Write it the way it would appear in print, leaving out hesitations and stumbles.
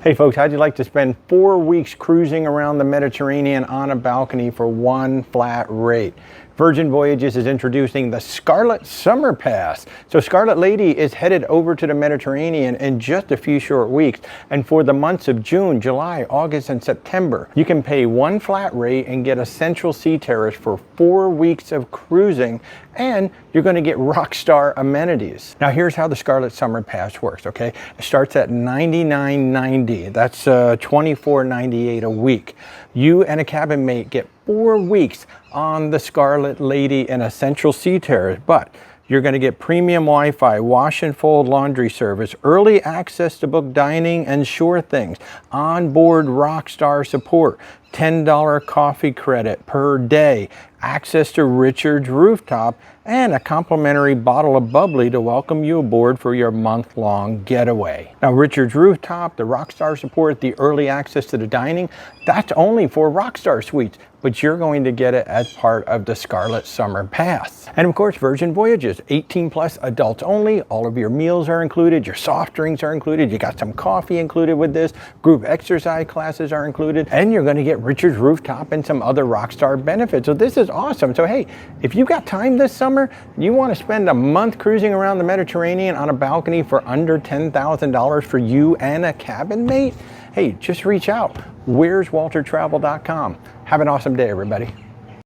Hey folks, how'd you like to spend 4 weeks cruising around the Mediterranean on a balcony for one flat rate? Virgin Voyages is introducing the Scarlet Summer Pass. So Scarlet Lady is headed over to the Mediterranean in just a few short weeks. And for the months of June, July, August, and September, you can pay one flat rate and get a central sea terrace for 4 weeks of cruising. And you're going to get rock star amenities. Now here's how the Scarlet Summer Pass works, okay? It starts at $99.90. That's $24.98 a week. You and a cabin mate get 4 weeks on the Scarlet Lady in a central sea terrace, but you're going to get premium Wi-Fi, wash and fold laundry service, early access to book dining and shore things, onboard rockstar support, $10 coffee credit per day, access to Richard's rooftop, and a complimentary bottle of bubbly to welcome you aboard for your month-long getaway. Now, Richard's rooftop, the rockstar support, the early access to the dining, that's only for rockstar suites, but you're going to get it as part of the Scarlet Summer Pass. And of course, Virgin Voyages, 18 plus, adults only. All of your meals are included, your soft drinks are included, you got some coffee included with this, group exercise classes are included, and you're going to get Richard's rooftop and some other rockstar benefits. So this is awesome. So hey, if you've got time this summer, you want to spend a month cruising around the Mediterranean on a balcony for under $10,000 for you and a cabin mate, hey, just reach out. Where's WalterTravel.com. Have an awesome day, everybody.